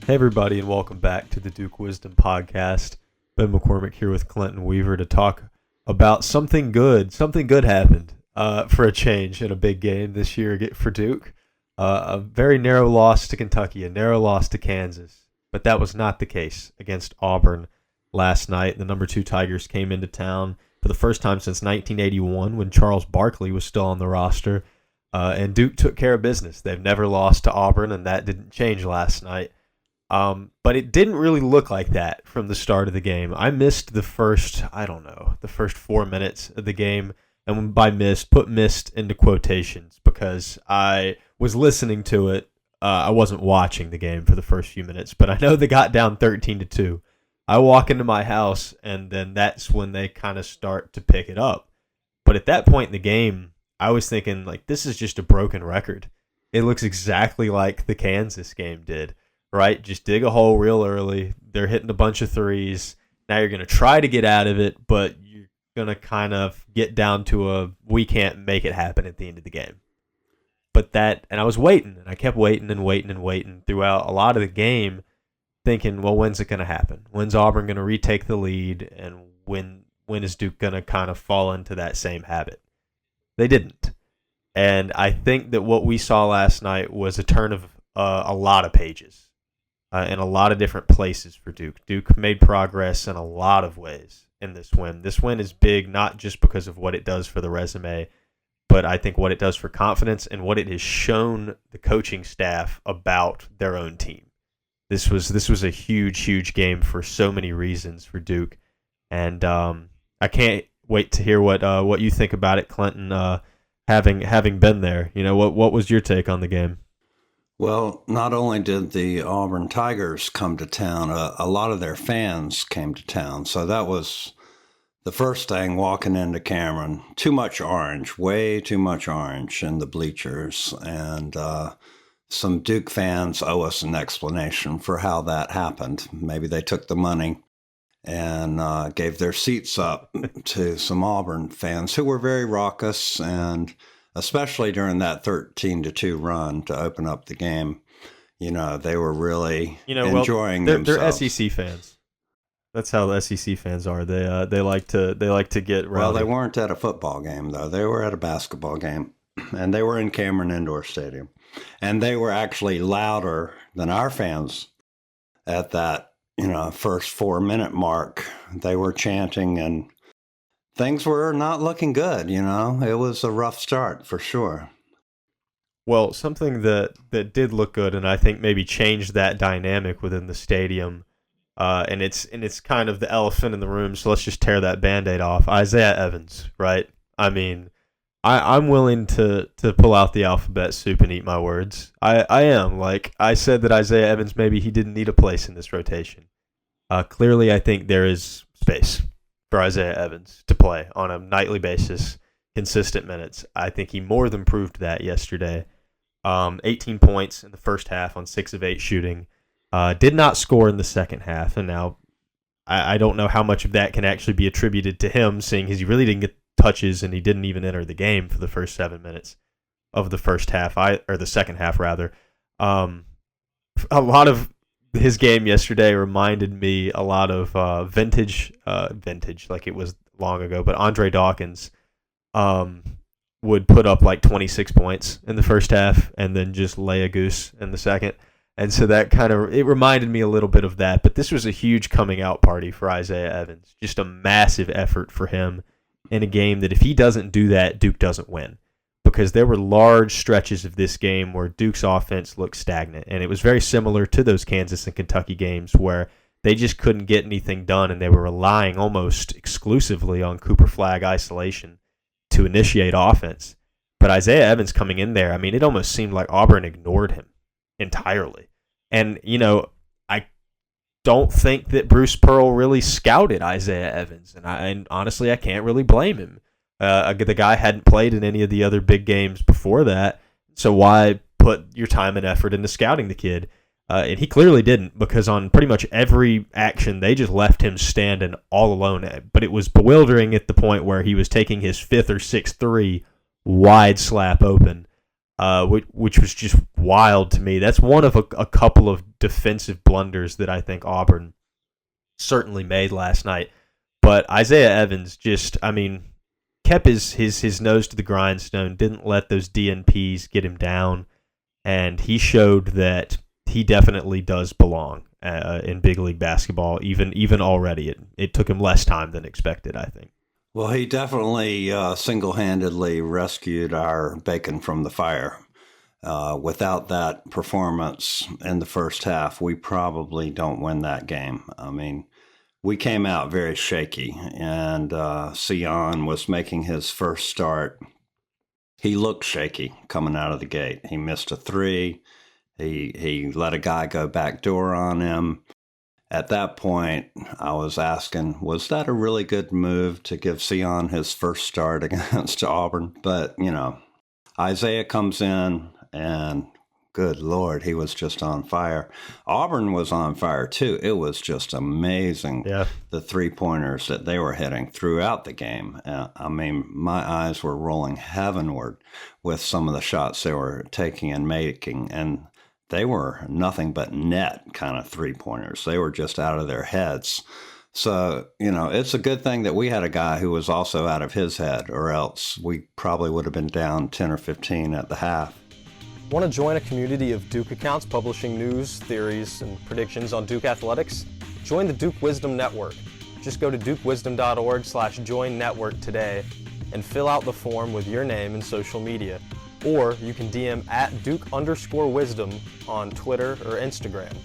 Hey everybody, and welcome back to the Duke Wisdom podcast. Ben McCormick here with Clinton Weaver to talk about something good. Something good happened for a change in a big game this year for Duke. A very narrow loss to Kentucky, a narrow loss to Kansas, but that was not the case against Auburn last night. The number 2 Tigers came into town for the first time since 1981 when Charles Barkley was still on the roster, and Duke took care of business. They've never lost to Auburn, and that didn't change last night. But it didn't really look like that from the start of the game. I missed the first 4 minutes of the game. And by missed, put missed into quotations because I was listening to it. I wasn't watching the game for the first few minutes, but I know they got down 13-2. I walk into my house, and then that's when they kind of start to pick it up. But at that point in the game, I was thinking, like, this is just a broken record. It looks exactly like the Kansas game did. Right? Just dig a hole real early. They're hitting a bunch of threes. Now you're going to try to get out of it, but you're going to kind of get down to we can't make it happen at the end of the game. And I was waiting, and I kept waiting and waiting and waiting throughout a lot of the game, thinking, well, when's it going to happen? When's Auburn going to retake the lead, and when is Duke going to kind of fall into that same habit? They didn't. And I think that what we saw last night was a turn of a lot of pages. In a lot of different places for Duke. Duke made progress in a lot of ways in this win. This win is big not just because of what it does for the resume, but I think what it does for confidence and what it has shown the coaching staff about their own team. This was a huge, huge game for so many reasons for Duke, and I can't wait to hear what you think about it, Clinton. Having been there, what was your take on the game? Well, not only did the Auburn Tigers come to town, a lot of their fans came to town. So that was the first thing walking into Cameron. Too much orange, way too much orange in the bleachers. And some Duke fans owe us an explanation for how that happened. Maybe they took the money and gave their seats up to some Auburn fans who were very raucous, and especially during that 13-2 run to open up the game, they were really enjoying themselves. They're SEC fans. That's how the SEC fans are. They like to get rowdy. Well, they weren't at a football game though. They were at a basketball game, and they were in Cameron Indoor Stadium, and they were actually louder than our fans at that first 4-minute mark. They were chanting, and things were not looking good, It was a rough start for sure. Well, something that did look good, and I think maybe changed that dynamic within the stadium, and it's kind of the elephant in the room. So let's just tear that Band-Aid off. Isaiah Evans, right? I mean, I'm willing to pull out the alphabet soup and eat my words. I am. Like I said that Isaiah Evans, maybe he didn't need a place in this rotation. Clearly, I think there is space for Isaiah Evans to play on a nightly basis, consistent minutes. I think he more than proved that yesterday. 18 points in the first half on 6 of 8 shooting. Did not score in the second half, and now I don't know how much of that can actually be attributed to him, seeing he really didn't get touches and he didn't even enter the game for the first 7 minutes of the first half, or the second half rather. A lot of his game yesterday reminded me a lot of vintage, like it was long ago, but Andre Dawkins would put up like 26 points in the first half and then just lay a goose in the second. And so that it reminded me a little bit of that. But this was a huge coming out party for Isaiah Evans. Just a massive effort for him in a game that if he doesn't do that, Duke doesn't win. Because there were large stretches of this game where Duke's offense looked stagnant. And it was very similar to those Kansas and Kentucky games where they just couldn't get anything done, and they were relying almost exclusively on Cooper flag isolation to initiate offense. But Isaiah Evans coming in there, I mean, it almost seemed like Auburn ignored him entirely. And, I don't think that Bruce Pearl really scouted Isaiah Evans. And honestly, I can't really blame him. The guy hadn't played in any of the other big games before that, so why put your time and effort into scouting the kid? And he clearly didn't, because on pretty much every action, they just left him standing all alone. But it was bewildering at the point where he was taking his 5th or 6th three wide slap open, which was just wild to me. That's one of a couple of defensive blunders that I think Auburn certainly made last night. But Isaiah Evans kept his nose to the grindstone, didn't let those DNPs get him down, and he showed that he definitely does belong in big league basketball, even already. It took him less time than expected, I think. Well, he definitely single-handedly rescued our bacon from the fire. Without that performance in the first half, we probably don't win that game. I mean, we came out very shaky, and Sion was making his first start. He looked shaky coming out of the gate. He missed a three. He let a guy go backdoor on him. At that point, I was asking, was that a really good move to give Sion his first start against Auburn? But, Isaiah comes in, and good Lord, he was just on fire. Auburn was on fire, too. It was just amazing, the three-pointers that they were hitting throughout the game. My eyes were rolling heavenward with some of the shots they were taking and making, and they were nothing but net kind of three-pointers. They were just out of their heads. So, it's a good thing that we had a guy who was also out of his head, or else we probably would have been down 10 or 15 at the half. Want to join a community of Duke accounts publishing news, theories, and predictions on Duke athletics? Join the Duke Wisdom Network. Just go to dukewisdom.org/join network today and fill out the form with your name and social media. Or you can DM at Duke_Wisdom on Twitter or Instagram.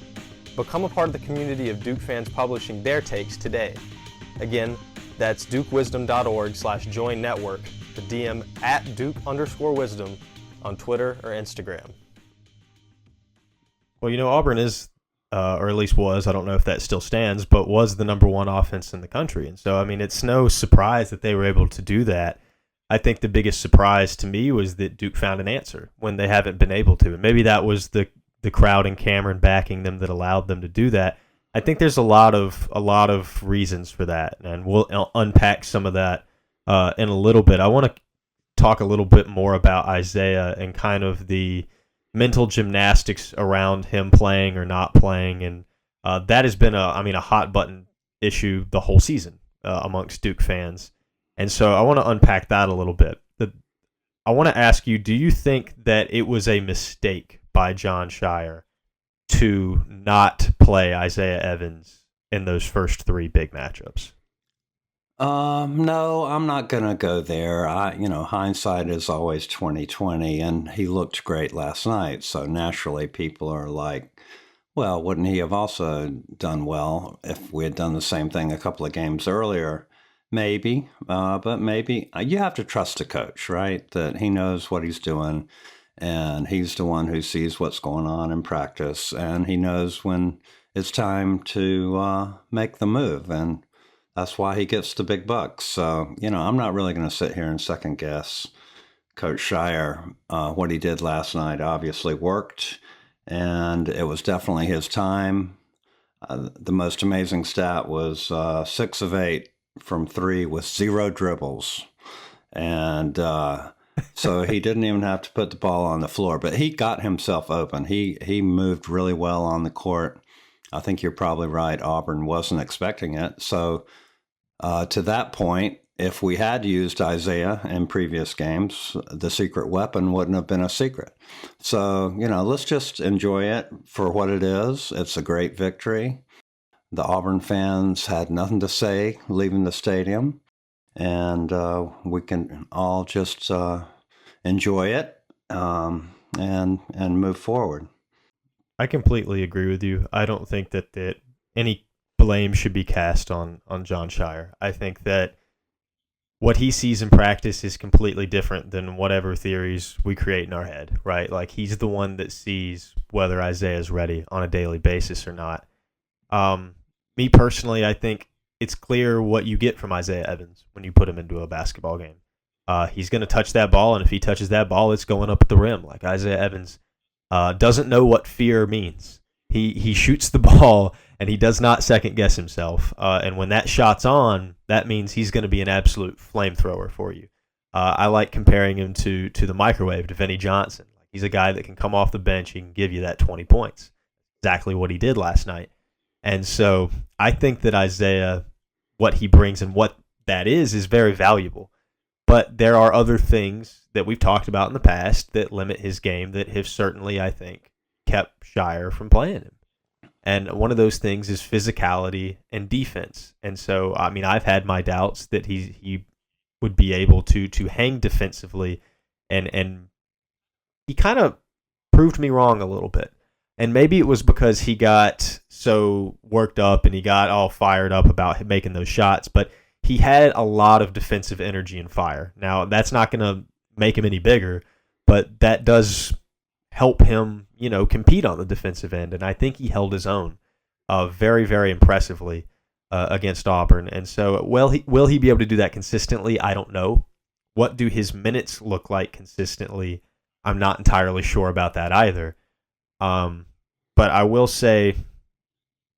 Become a part of the community of Duke fans publishing their takes today. Again, that's dukewisdom.org/join network to DM at Duke_Wisdom on Twitter or Instagram. Well, Auburn is, or at least was, I don't know if that still stands, but was the number one offense in the country. And so, it's no surprise that they were able to do that. I think the biggest surprise to me was that Duke found an answer when they haven't been able to. And maybe that was the crowd and Cameron backing them that allowed them to do that. I think there's a lot of reasons for that, and we'll unpack some of that in a little bit. I want to talk a little bit more about Isaiah and kind of the mental gymnastics around him playing or not playing, and that has been a hot button issue the whole season amongst Duke fans. And so I want to unpack that a little bit. I want to ask you, do you think that it was a mistake by Jon Scheyer to not play Isaiah Evans in those first three big matchups? No, I'm not going to go there. Hindsight is always 20/20, and he looked great last night. So naturally people are like, well, wouldn't he have also done well if we had done the same thing a couple of games earlier? Maybe, but maybe you have to trust the coach, right? That he knows what he's doing, and he's the one who sees what's going on in practice, and he knows when it's time to make the move, and that's why he gets the big bucks. So, I'm not really going to sit here and second guess Coach Scheyer. What he did last night obviously worked, and it was definitely his time. The most amazing stat was 6 of 8 from 3 with 0 dribbles. And so he didn't even have to put the ball on the floor, but he got himself open. He moved really well on the court. I think you're probably right. Auburn wasn't expecting it. So to that point, if we had used Isaiah in previous games, the secret weapon wouldn't have been a secret. So, let's just enjoy it for what it is. It's a great victory. The Auburn fans had nothing to say leaving the stadium, and we can all just enjoy it and move forward. I completely agree with you. I don't think that any blame should be cast on Jon Scheyer. I think that what he sees in practice is completely different than whatever theories we create in our head, right? Like, he's the one that sees whether Isaiah's ready on a daily basis or not. Me personally, I think it's clear what you get from Isaiah Evans when you put him into a basketball game. He's going to touch that ball, and if he touches that ball, it's going up at the rim. Like, Isaiah Evans doesn't know what fear means. He shoots the ball, and he does not second guess himself. And when that shot's on, that means he's going to be an absolute flamethrower for you. I like comparing him to the microwave, to Vinnie Johnson. Like, He's a guy that can come off the bench. He can give you that 20 points. Exactly what he did last night. And so I think that Isaiah, what he brings and what that is very valuable. But there are other things that we've talked about in the past that limit his game that have certainly, I think, kept Shire from playing him. And one of those things is physicality and defense. And so, I mean, I've had my doubts that he would be able to hang defensively, and he kind of proved me wrong a little bit. And maybe it was because he got so worked up and he got all fired up about making those shots, but he had a lot of defensive energy and fire. Now, that's not going to make him any bigger, but that does help him, compete on the defensive end. And I think he held his own very, very impressively against Auburn. And so, will he be able to do that consistently? I don't know. What do his minutes look like consistently? I'm not entirely sure about that either. But I will say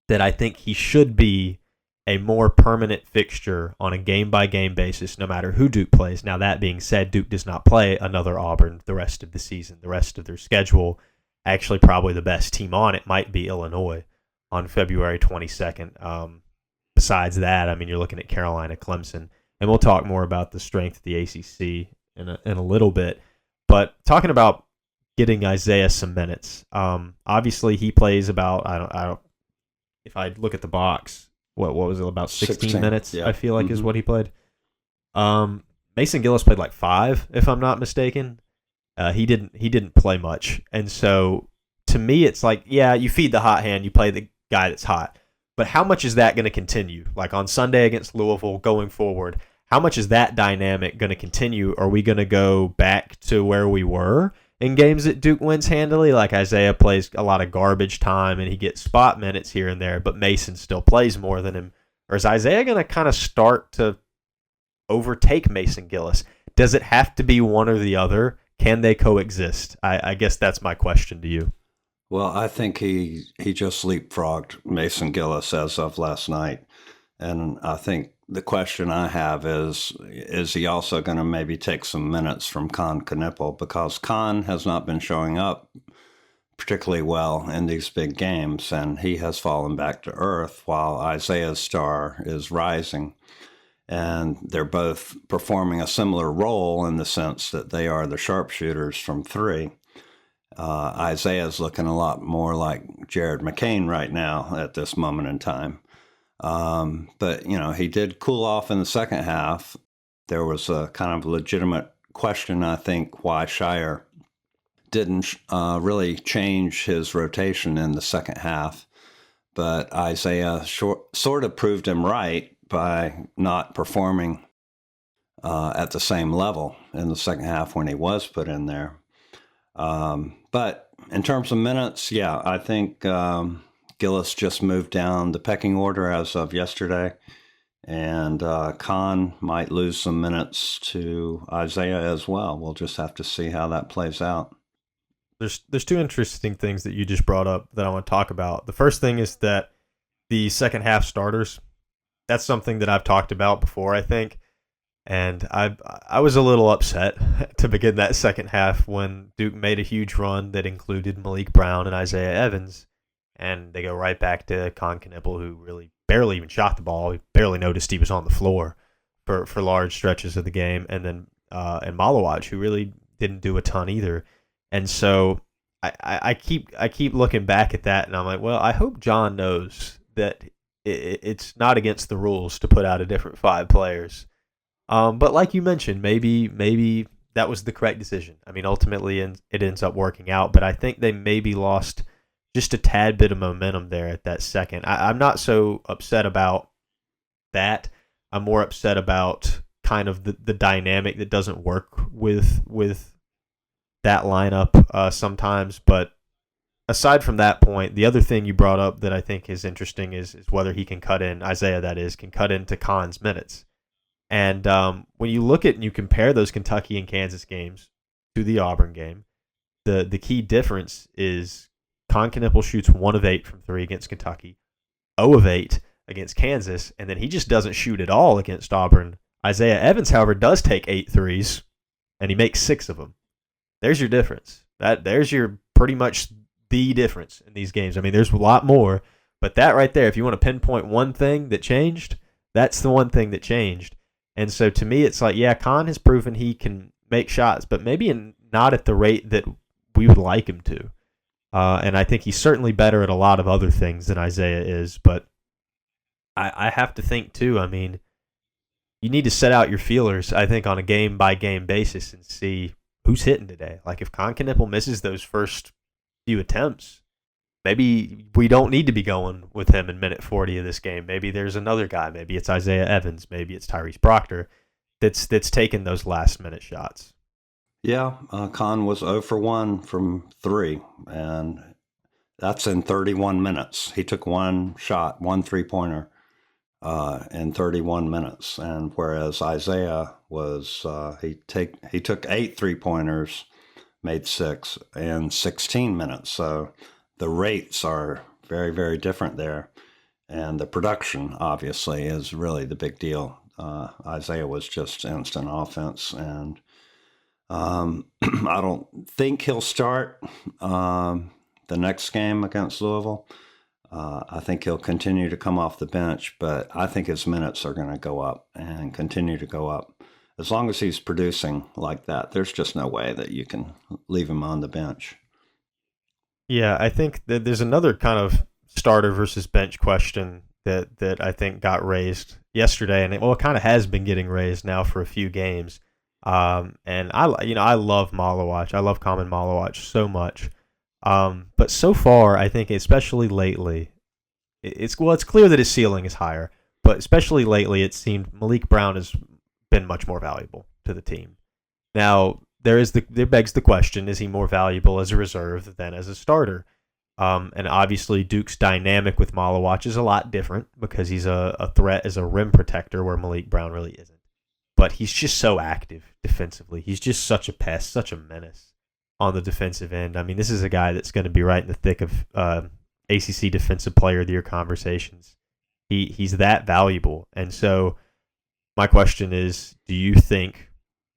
that I think he should be a more permanent fixture on a game-by-game basis, no matter who Duke plays. Now, that being said, Duke does not play another Auburn the rest of the season. The rest of their schedule, actually probably the best team on it might be Illinois on February 22nd. Besides that, I mean, you're looking at Carolina, Clemson, and we'll talk more about the strength of the ACC in a little bit. But talking about getting Isaiah some minutes, obviously he plays about, I don't. If I look at the box, what was it, about 16 minutes, yeah. I feel like is what he played. Mason Gillis played like 5, if I'm not mistaken. He didn't play much. And so to me, it's like, yeah, you feed the hot hand, you play the guy that's hot. But how much is that going to continue? Like on Sunday against Louisville going forward, how much is that dynamic going to continue? Are we going to go back to where we were in games that Duke wins handily? Like Isaiah plays a lot of garbage time and he gets spot minutes here and there, but Mason still plays more than him. Or is Isaiah going to kind of start to overtake Mason Gillis? Does it have to be one or the other? Can they coexist? I guess that's my question to you. Well, I think he just leapfrogged Mason Gillis as of last night. And I think the question I have is he also going to maybe take some minutes from Con Knippel? Because Con has not been showing up particularly well in these big games, and he has fallen back to earth while Isaiah's star is rising. And they're both performing a similar role in the sense that they are the sharpshooters from 3. Isaiah's looking a lot more like Jared McCain right now at this moment in time. But, he did cool off in the second half. There was a kind of legitimate question, I think, why Shire didn't really change his rotation in the second half. But Isaiah sort of proved him right by not performing at the same level in the second half when he was put in there. But in terms of minutes, yeah, I think Gillis just moved down the pecking order as of yesterday, and Con might lose some minutes to Isaiah as well. We'll just have to see how that plays out. There's 2 interesting things that you just brought up that I want to talk about. The first thing is that the second half starters, that's something that I've talked about before, I think. And I was a little upset to begin that second half when Duke made a huge run that included Malik Brown and Isaiah Evans, and they go right back to Con Knippel, who really barely even shot the ball. We barely noticed he was on the floor for large stretches of the game, and then and Malawaj, who really didn't do a ton either. And so I keep looking back at that, and I'm like, well, I hope John knows that it's not against the rules to put out a different 5 players. But like you mentioned, maybe that was the correct decision. I mean, ultimately it ends up working out, but I think they maybe lost just a tad bit of momentum there at that second. I'm not so upset about that. I'm more upset about kind of the dynamic that doesn't work with that lineup sometimes. But aside from that point, the other thing you brought up that I think is interesting is whether he can cut in, Isaiah that is, can cut into Con's minutes. And when you look at and you compare those Kentucky and Kansas games to the Auburn game, the key difference is Con Knippel shoots 1 of 8 from 3 against Kentucky, 0 of 8 against Kansas, and then he just doesn't shoot at all against Auburn. Isaiah Evans, however, does take 8 threes, and he makes 6 of them. there's your difference. There's your pretty much the difference in these games. I mean, there's a lot more, but that right there, if you want to pinpoint one thing that changed, that's the one thing that changed. And so to me, it's like, yeah, Khan has proven he can make shots, but maybe not at the rate that we would like him to. And I think he's certainly better at a lot of other things than Isaiah is. But I have to think, too, I mean, you need to set out your feelers, I think, on a game-by-game basis and see who's hitting today. Like, if Konkanippel misses those first few attempts, maybe we don't need to be going with him in minute 40 of this game. Maybe there's another guy. Maybe it's Isaiah Evans. Maybe it's Tyrese Proctor that's taking those last-minute shots. Yeah, Khan was 0 for 1 from 3, and that's in 31 minutes. He took one shot, one three-pointer in 31 minutes, and whereas Isaiah was he took 8 three-pointers, made 6 in 16 minutes. So the rates are very, very different there, and the production obviously is really the big deal. Isaiah was just instant offense, and I don't think he'll start the next game against Louisville. I think he'll continue to come off the bench, but I think his minutes are going to go up and continue to go up. As long as he's producing like that, there's just no way that you can leave him on the bench. Yeah, I think that there's another kind of starter versus bench question that I think got raised yesterday, and it kind of has been getting raised now for a few games. And I love Malawach. I love Common Malawach so much. But so far, I think, especially lately, it's clear that his ceiling is higher. But especially lately, it seemed Malik Brown has been much more valuable to the team. Now, there begs the question: is he more valuable as a reserve than as a starter? And obviously, Duke's dynamic with Malawach is a lot different because he's a threat as a rim protector, where Malik Brown really isn't. But he's just so active defensively. He's just such a pest, such a menace on the defensive end. I mean, this is a guy that's going to be right in the thick of ACC Defensive Player of the Year conversations. He's that valuable. And so my question is, do you think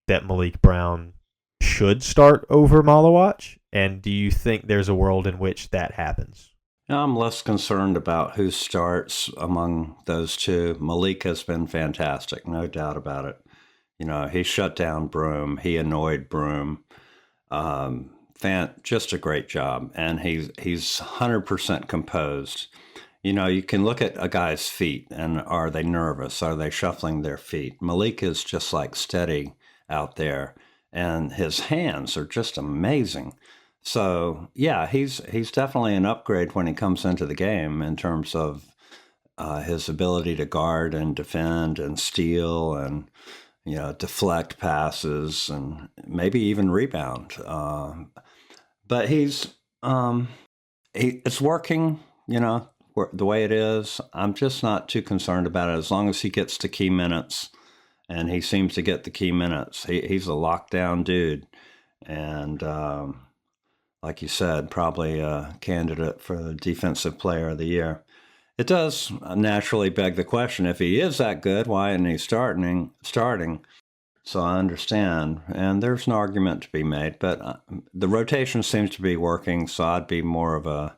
that Malik Brown should start over Malawach? And do you think there's a world in which that happens? I'm less concerned about who starts among those two. Malik has been fantastic, no doubt about it. You know, he shut down Broom. He annoyed Broom. Just a great job. And he's 100% composed. You know, you can look at a guy's feet and are they nervous? Are they shuffling their feet? Malik is just like steady out there. And his hands are just amazing. So, yeah, he's definitely an upgrade when he comes into the game in terms of his ability to guard and defend and steal and, you know, deflect passes and maybe even rebound. But it's working, you know, the way it is. I'm just not too concerned about it as long as he gets to key minutes, and he seems to get the key minutes. He's a lockdown dude, and like you said, probably a candidate for the Defensive Player of the Year. It does naturally beg the question, if he is that good, why isn't he starting? So I understand, and there's an argument to be made, but the rotation seems to be working, so I'd be more of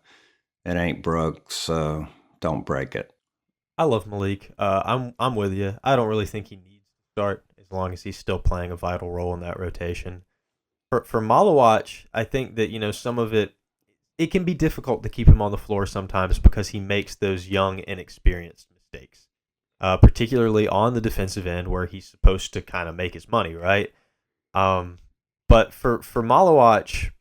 it ain't broke, so don't break it. I love Malik. I'm with you. I don't really think he needs to start as long as he's still playing a vital role in that rotation. For Malawach, I think that, you know, some of it can be difficult to keep him on the floor sometimes because he makes those young, inexperienced mistakes, particularly on the defensive end where he's supposed to kind of make his money, right? But for Malawach,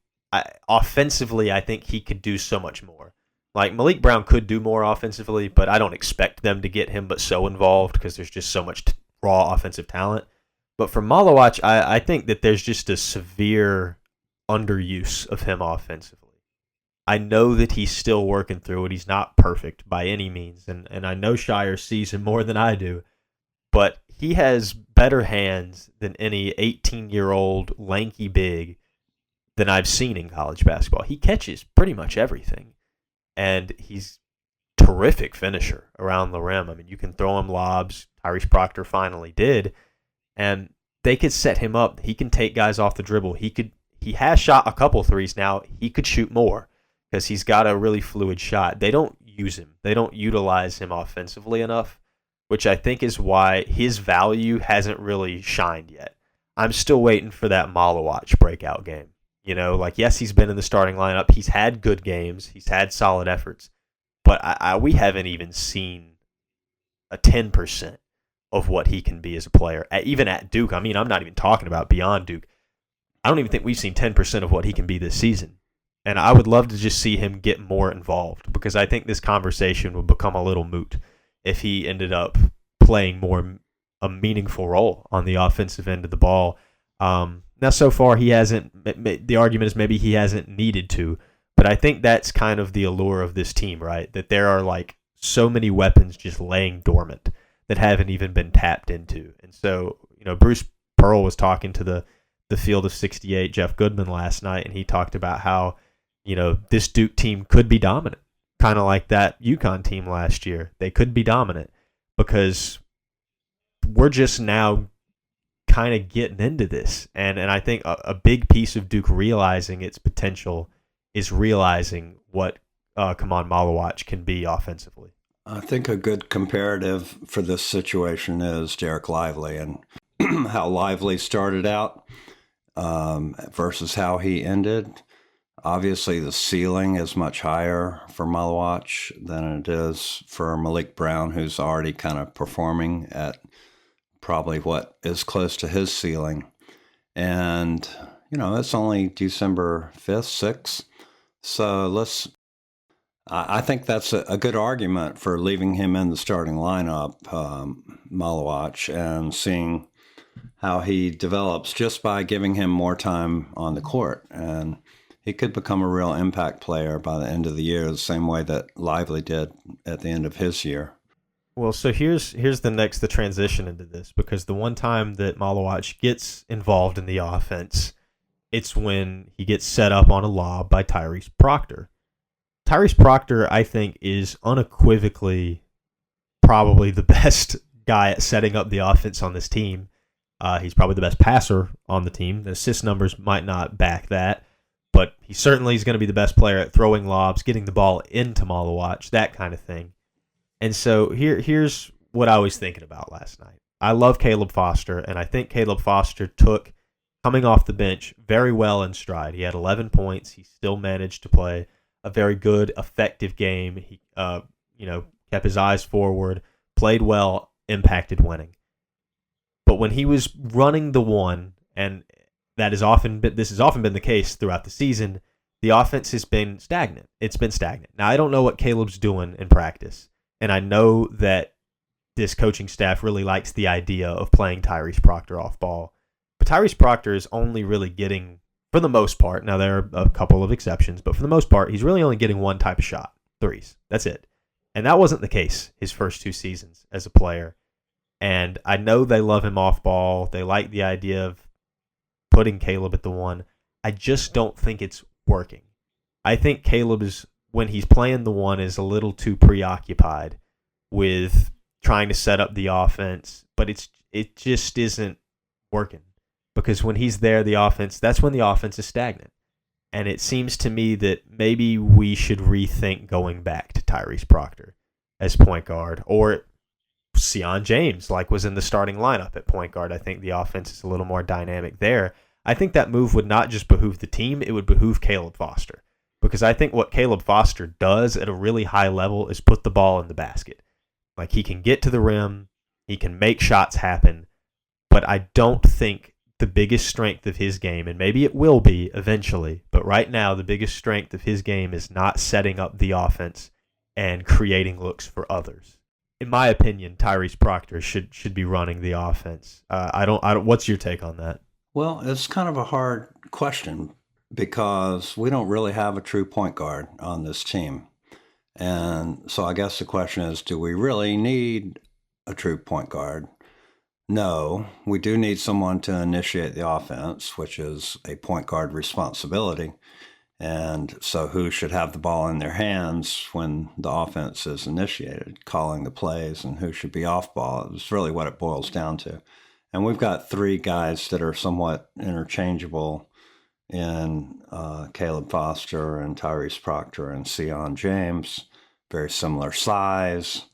offensively, I think he could do so much more. Like, Malik Brown could do more offensively, but I don't expect them to get him but so involved because there's just so much raw offensive talent. But for Malawach, I think that there's just a severe underuse of him offensively. I know that he's still working through it. He's not perfect by any means, and I know Shire sees him more than I do. But he has better hands than any 18-year-old lanky big than I've seen in college basketball. He catches pretty much everything, and he's a terrific finisher around the rim. I mean, you can throw him lobs. Tyrese Proctor finally did. And they could set him up. He can take guys off the dribble. He he has shot a couple threes now. He could shoot more because he's got a really fluid shot. They don't use him. They don't utilize him offensively enough, which I think is why his value hasn't really shined yet. I'm still waiting for that Malawach breakout game. Yes, he's been in the starting lineup. He's had good games. He's had solid efforts. But we haven't even seen a 10% of what he can be as a player, even at Duke. I mean, I'm not even talking about beyond Duke. I don't even think we've seen 10% of what he can be this season. And I would love to just see him get more involved because I think this conversation would become a little moot if he ended up playing a meaningful role on the offensive end of the ball. Now, so far, he hasn't. The argument is maybe he hasn't needed to, but I think that's kind of the allure of this team, right? That there are like so many weapons just laying dormant that haven't even been tapped into. And so, Bruce Pearl was talking to the Field of 68, Jeff Goodman, last night, and he talked about how, this Duke team could be dominant, kind of like that UConn team last year. They could be dominant because we're just now kind of getting into this. And I think a big piece of Duke realizing its potential is realizing what Kaman Malawach can be offensively. I think a good comparative for this situation is Derek Lively and how Lively started out versus how he ended. Obviously, the ceiling is much higher for Malawach than it is for Malik Brown, who's already kind of performing at probably what is close to his ceiling. And, it's only December 5th, 6th. So I think that's a good argument for leaving him in the starting lineup, Malawach, and seeing how he develops just by giving him more time on the court. And he could become a real impact player by the end of the year, the same way that Lively did at the end of his year. Well, so here's the transition into this, because the one time that Malawach gets involved in the offense, it's when he gets set up on a lob by Tyrese Proctor. Tyrese Proctor, I think, is unequivocally probably the best guy at setting up the offense on this team. He's probably the best passer on the team. The assist numbers might not back that, but he certainly is going to be the best player at throwing lobs, getting the ball into Malawach, that kind of thing. And so here's what I was thinking about last night. I love Caleb Foster, and I think Caleb Foster took, coming off the bench, very well in stride. He had 11 points. He still managed to play a very good, effective game. He, kept his eyes forward, played well, impacted winning. But when he was running the one, and this has often been the case throughout the season, the offense has been stagnant. It's been stagnant. Now, I don't know what Caleb's doing in practice, and I know that this coaching staff really likes the idea of playing Tyrese Proctor off ball. But Tyrese Proctor is only really getting, for the most part, now there are a couple of exceptions, but for the most part, he's really only getting one type of shot, threes. That's it. And that wasn't the case his first 2 seasons as a player. And I know they love him off ball. They like the idea of putting Caleb at the one. I just don't think it's working. I think Caleb is, when he's playing the one, is a little too preoccupied with trying to set up the offense, but it just isn't working. Because when he's there, that's when the offense is stagnant. And it seems to me that maybe we should rethink going back to Tyrese Proctor as point guard, or Sion James, like was in the starting lineup at point guard. I think the offense is a little more dynamic there. I think that move would not just behoove the team, it would behoove Caleb Foster. Because I think what Caleb Foster does at a really high level is put the ball in the basket. Like, he can get to the rim, he can make shots happen, but I don't think the biggest strength of his game, and maybe it will be eventually, but right now the biggest strength of his game is not setting up the offense and creating looks for others. In my opinion, Tyrese Proctor should be running the offense. I don't. What's your take on that? Well, it's kind of a hard question because we don't really have a true point guard on this team. And so I guess the question is, do we really need a true point guard? No, we do need someone to initiate the offense, which is a point guard responsibility. And so who should have the ball in their hands when the offense is initiated, calling the plays, and who should be off ball is really what it boils down to. And we've got 3 guys that are somewhat interchangeable in Caleb Foster and Tyrese Proctor and Sion James, very similar size.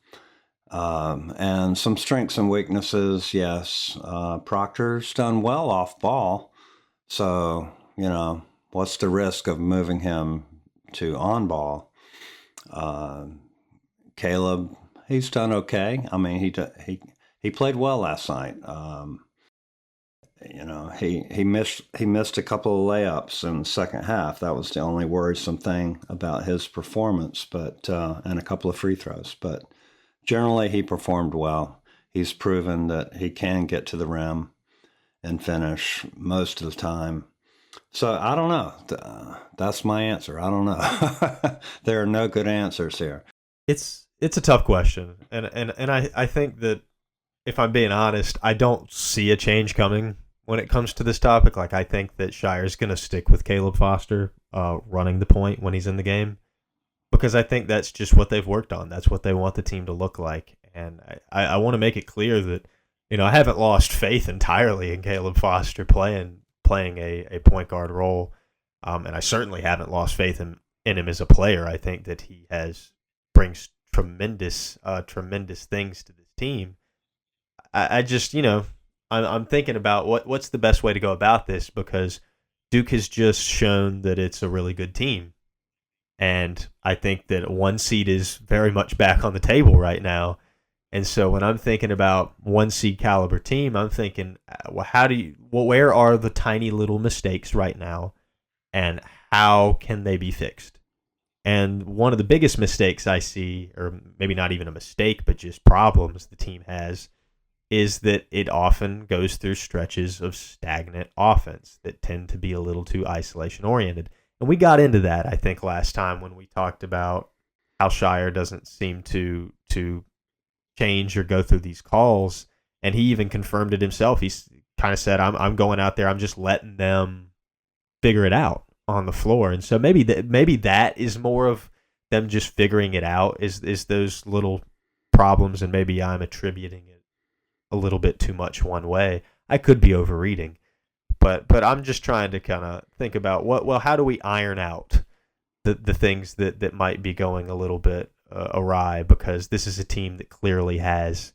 And some strengths and weaknesses, yes. Proctor's done well off ball. So, what's the risk of moving him to on ball? Caleb, he's done okay. I mean, he played well last night. He missed a couple of layups in the second half. That was the only worrisome thing about his performance, but and a couple of free throws. But generally, he performed well. He's proven that he can get to the rim and finish most of the time. So I don't know. That's my answer. I don't know. There are no good answers here. It's a tough question, and I think that if I'm being honest, I don't see a change coming when it comes to this topic. Like, I think that Shire's going to stick with Caleb Foster running the point when he's in the game, because I think that's just what they've worked on. That's what they want the team to look like. And I want to make it clear that, I haven't lost faith entirely in Caleb Foster playing a point guard role. And I certainly haven't lost faith in him as a player. I think that he brings tremendous things to this team. I just, I'm thinking about what's the best way to go about this, because Duke has just shown that it's a really good team. And I think that one seed is very much back on the table right now. And so when I'm thinking about one seed caliber team, I'm thinking, where are the tiny little mistakes right now, and how can they be fixed? And one of the biggest mistakes I see, or maybe not even a mistake, but just problems the team has, is that it often goes through stretches of stagnant offense that tend to be a little too isolation oriented. And we got into that, I think, last time when we talked about how Shire doesn't seem to change or go through these calls. And he even confirmed it himself. He kind of said, I'm going out there, I'm just letting them figure it out on the floor. And so maybe that is more of them just figuring it out, is those little problems, and maybe I'm attributing it a little bit too much one way. I could be overreading. But I'm just trying to kind of think about how do we iron out the things that might be going a little bit awry, because this is a team that clearly has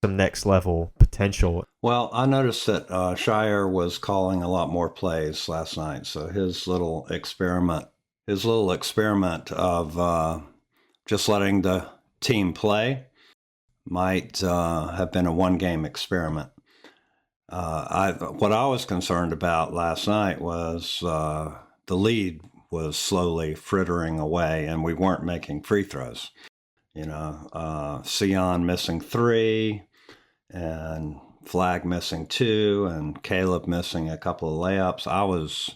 some next level potential. Well, I noticed that Shire was calling a lot more plays last night. So his little experiment of just letting the team play might have been a one-game experiment. What I was concerned about last night was the lead was slowly frittering away, and we weren't making free throws. Sion missing 3, and Flag missing 2, and Caleb missing a couple of layups. I was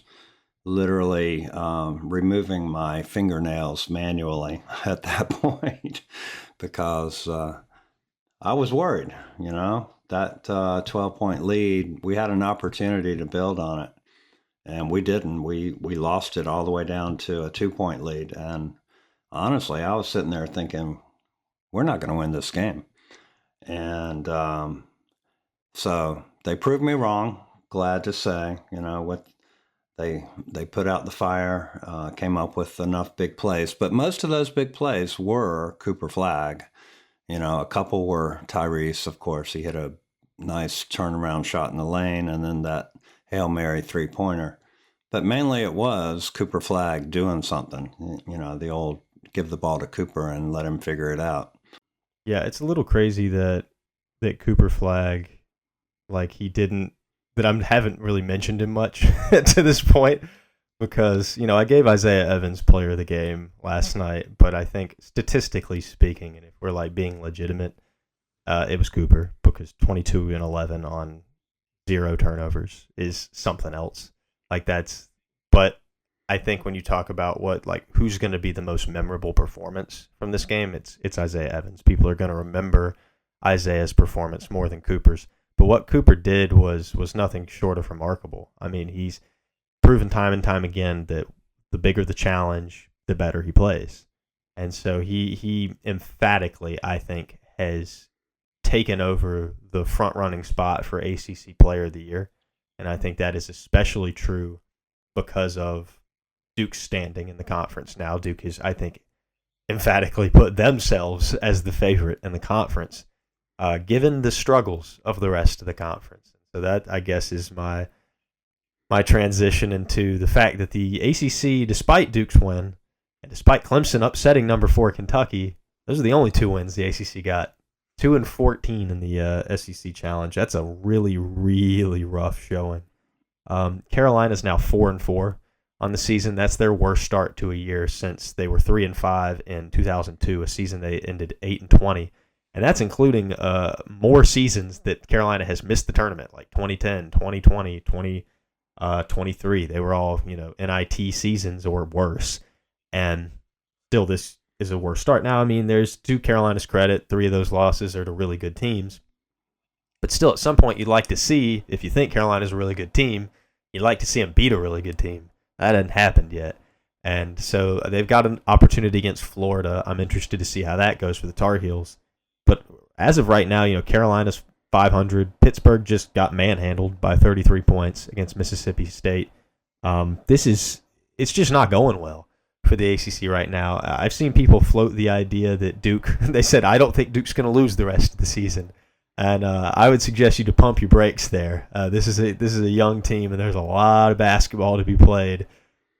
literally removing my fingernails manually at that point because I was worried, that 12-point lead. We had an opportunity to build on it, and we didn't. We lost it all the way down to a 2-point lead. And honestly, I was sitting there thinking, we're not going to win this game. And so they proved me wrong. Glad to say, what they put out the fire, came up with enough big plays. But most of those big plays were Cooper Flag. A couple were Tyrese, of course. He hit a nice turnaround shot in the lane, and then that Hail Mary three-pointer. But mainly it was Cooper Flag doing something, the old give the ball to Cooper and let him figure it out. Yeah, it's a little crazy that Cooper Flag, like, I haven't really mentioned him much to this point, because, I gave Isaiah Evans player of the game last night, but I think statistically speaking, and if we're like being legitimate, it was Cooper, because 22 and 11 on 0 turnovers is something else. But I think when you talk about who's going to be the most memorable performance from this game, it's Isaiah Evans. People are going to remember Isaiah's performance more than Cooper's. But what Cooper did was nothing short of remarkable. I mean, he's proven time and time again that the bigger the challenge, the better he plays. And so he emphatically, I think, has taken over the front-running spot for ACC Player of the Year. And I think that is especially true because of Duke's standing in the conference. Now Duke is, I think, emphatically put themselves as the favorite in the conference, given the struggles of the rest of the conference. So that, I guess, is my transition into the fact that the ACC, despite Duke's win, and despite Clemson upsetting number 4 Kentucky, those are the only 2 wins the ACC got. 2-14 in the SEC Challenge. That's a really, really rough showing. Carolina's now 4-4 on the season. That's their worst start to a year since they were 3-5 in 2002, a season they ended 8-20. And that's including more seasons that Carolina has missed the tournament, like 2010, 2020, 2023. They were all, NIT seasons or worse. And still, this is a worse start. Now, I mean, there's, to Carolina's credit, 3 of those losses are to really good teams. But still, at some point, you'd like to see, if you think Carolina's a really good team, you'd like to see them beat a really good team. That hasn't happened yet. And so they've got an opportunity against Florida. I'm interested to see how that goes for the Tar Heels. But as of right now, Carolina's 500. Pittsburgh just got manhandled by 33 points against Mississippi State. It's just not going well for the ACC right now. I've seen people float the idea that Duke, they said, I don't think Duke's going to lose the rest of the season. And I would suggest you to pump your brakes there. This is a young team, and there's a lot of basketball to be played.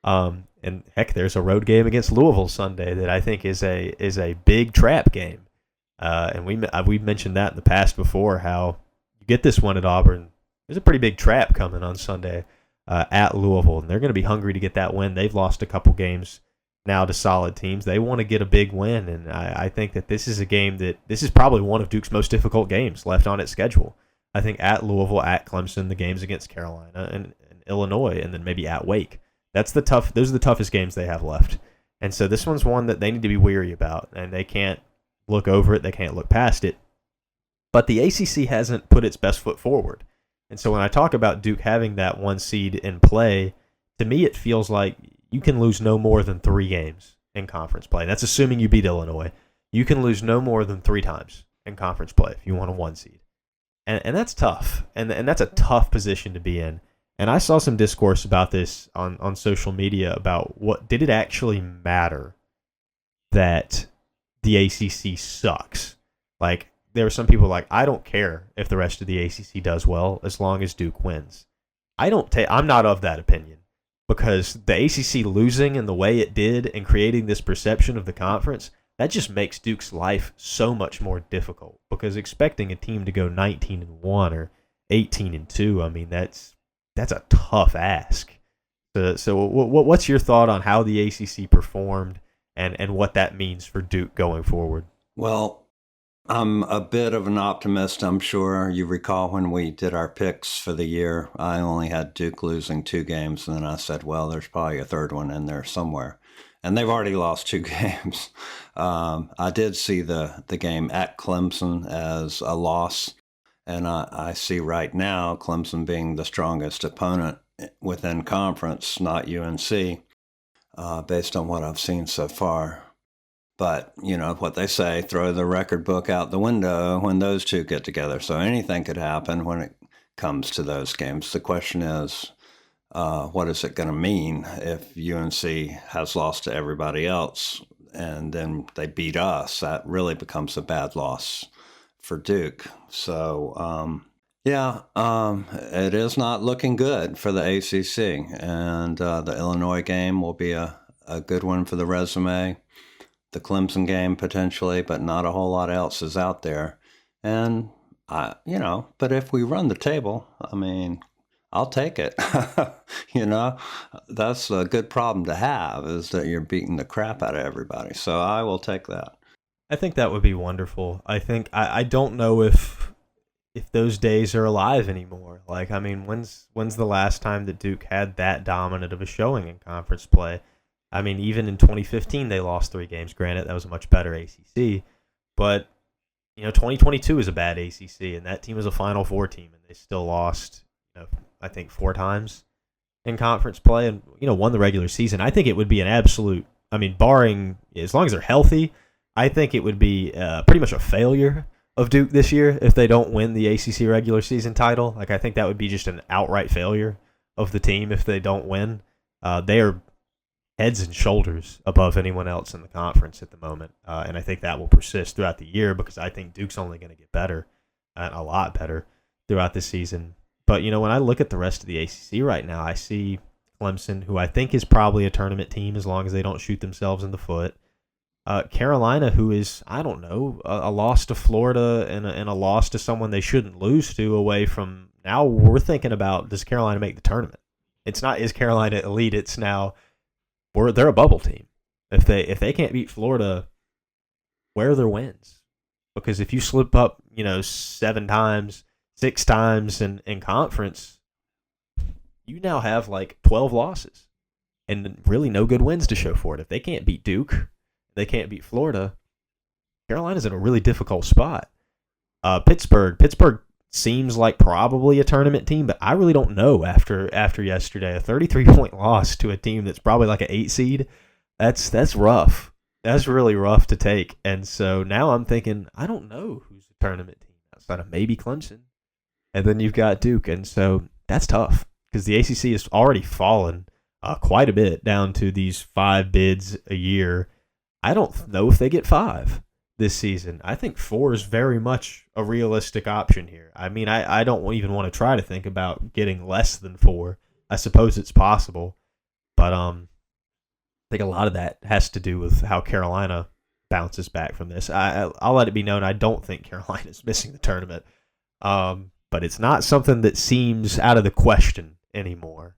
And heck, there's a road game against Louisville Sunday that I think is a big trap game. And we've mentioned that in the past before, how you get this one at Auburn. There's a pretty big trap coming on Sunday at Louisville, and they're going to be hungry to get that win. They've lost a couple games now to solid teams. They want to get a big win, and I think that this is a game this is probably one of Duke's most difficult games left on its schedule. I think at Louisville, at Clemson, the games against Carolina and Illinois, and then maybe at Wake. Those are the toughest games they have left. And so this one's one that they need to be weary about, and they can't look over it. They can't look past it. But the ACC hasn't put its best foot forward. And so when I talk about Duke having that 1 seed in play, to me it feels like you can lose no more than 3 games in conference play. That's assuming you beat Illinois. You can lose no more than 3 times in conference play if you want a 1 seed. And that's tough. And that's a tough position to be in. And I saw some discourse about this on social media about what did it actually matter that the ACC sucks. Like, there were some people like, I don't care if the rest of the ACC does well as long as Duke wins. I'm not of that opinion, because the ACC losing in the way it did and creating this perception of the conference, that just makes Duke's life so much more difficult, because expecting a team to go 19-1 or 18-2, I mean, that's a tough ask. So what's your thought on how the ACC performed and what that means for Duke going forward? Well, I'm a bit of an optimist, I'm sure. You recall when we did our picks for the year, I only had Duke losing 2 games, and then I said, well, there's probably a third one in there somewhere. And they've already lost 2 games. I did see the game at Clemson as a loss, and I see right now Clemson being the strongest opponent within conference, not UNC, based on what I've seen so far. But, what they say, throw the record book out the window when those 2 get together. So anything could happen when it comes to those games. The question is, what is it going to mean if UNC has lost to everybody else and then they beat us? That really becomes a bad loss for Duke. So, it is not looking good for the ACC. And the Illinois game will be a good one for the resume. The Clemson game potentially, but not a whole lot else is out there. And, but if we run the table, I mean, I'll take it. That's a good problem to have, is that you're beating the crap out of everybody. So I will take that. I think that would be wonderful. I don't know if those days are alive anymore. Like, I mean, when's the last time that Duke had that dominant of a showing in conference play? I mean, even in 2015, they lost 3 games. Granted, that was a much better ACC. But, 2022 is a bad ACC, and that team was a Final Four team, and they still lost, I think 4 times in conference play and, won the regular season. I think it would be an absolute, barring, as long as they're healthy, I think it would be pretty much a failure of Duke this year if they don't win the ACC regular season title. Like, I think that would be just an outright failure of the team if they don't win. They are heads and shoulders above anyone else in the conference at the moment, and I think that will persist throughout the year because I think Duke's only going to get better, and a lot better throughout the season. But when I look at the rest of the ACC right now, I see Clemson, who I think is probably a tournament team as long as they don't shoot themselves in the foot. Carolina, who is, I don't know, a loss to Florida and a loss to someone they shouldn't lose to away from. Now we're thinking about, does Carolina make the tournament? It's not, is Carolina elite? It's now, they're a bubble team. If they can't beat Florida, where are their wins? Because if you slip up, 7 times, 6 times in conference, you now have like 12 losses and really no good wins to show for it. If they can't beat Duke, they can't beat Florida, Carolina's in a really difficult spot. Pittsburgh seems like probably a tournament team, but I really don't know after yesterday. A 33-point loss to a team that's probably like an 8 seed, that's rough. That's really rough to take. And so now I'm thinking, I don't know who's a tournament team outside of maybe Clemson. And then you've got Duke, and so that's tough because the ACC has already fallen quite a bit down to these 5 bids a year. I don't know if they get 5 this season. I think 4 is very much a realistic option here. I mean, I don't even want to try to think about getting less than 4. I suppose it's possible, but I think a lot of that has to do with how Carolina bounces back from this. I'll let it be known I don't think Carolina's missing the tournament, but it's not something that seems out of the question anymore,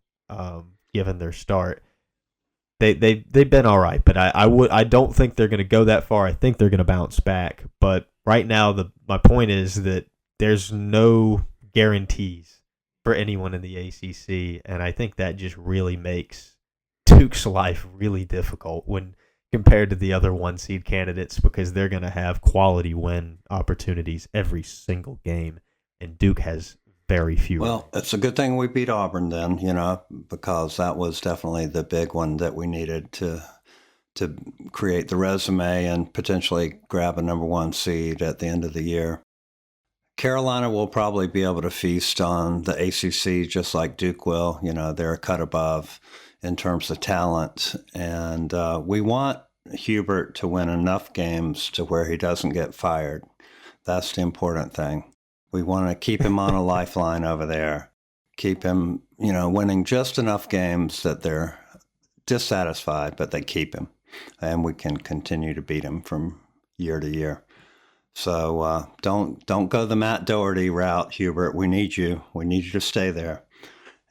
given their start. They've been all right, but I don't think they're going to go that far. I think they're going to bounce back. But right now, my point is that there's no guarantees for anyone in the ACC, and I think that just really makes Duke's life really difficult when compared to the other 1 seed candidates because they're going to have quality win opportunities every single game, and Duke has very few. Well, it's a good thing we beat Auburn then, because that was definitely the big one that we needed to create the resume and potentially grab a number 1 seed at the end of the year. Carolina will probably be able to feast on the ACC just like Duke will. They're a cut above in terms of talent, and we want Hubert to win enough games to where he doesn't get fired. That's the important thing. We want to keep him on a lifeline over there, keep him, winning just enough games that they're dissatisfied, but they keep him, and we can continue to beat him from year to year. So don't go the Matt Doherty route, Hubert. We need you. We need you to stay there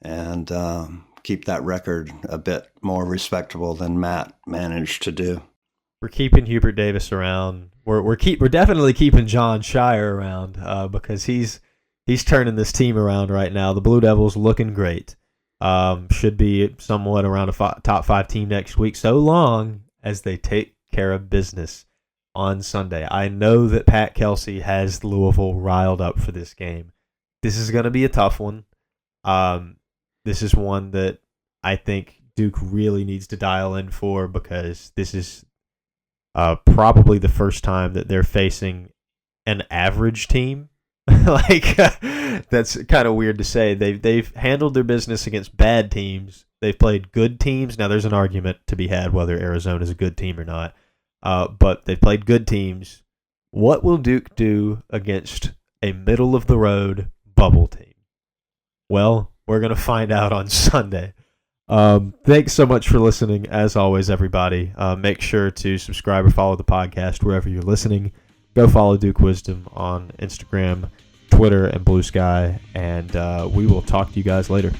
and keep that record a bit more respectable than Matt managed to do. We're keeping Hubert Davis around. We're definitely keeping John Shire around because he's turning this team around right now. The Blue Devils looking great. Should be somewhat around a top 5 team next week, so long as they take care of business on Sunday. I know that Pat Kelsey has Louisville riled up for this game. This is going to be a tough one. This is one that I think Duke really needs to dial in for because this is probably the first time that they're facing an average team. That's kind of weird to say. They've handled their business against bad teams. They've played good teams. Now there's an argument to be had whether Arizona is a good team or not. But they've played good teams. What will Duke do against a middle of the road bubble team? Well, we're going to find out on Sunday. Thanks so much for listening. As always, everybody, make sure to subscribe or follow the podcast wherever you're listening. Go follow Duke Wisdom on Instagram, Twitter, and BlueSky, and we will talk to you guys later.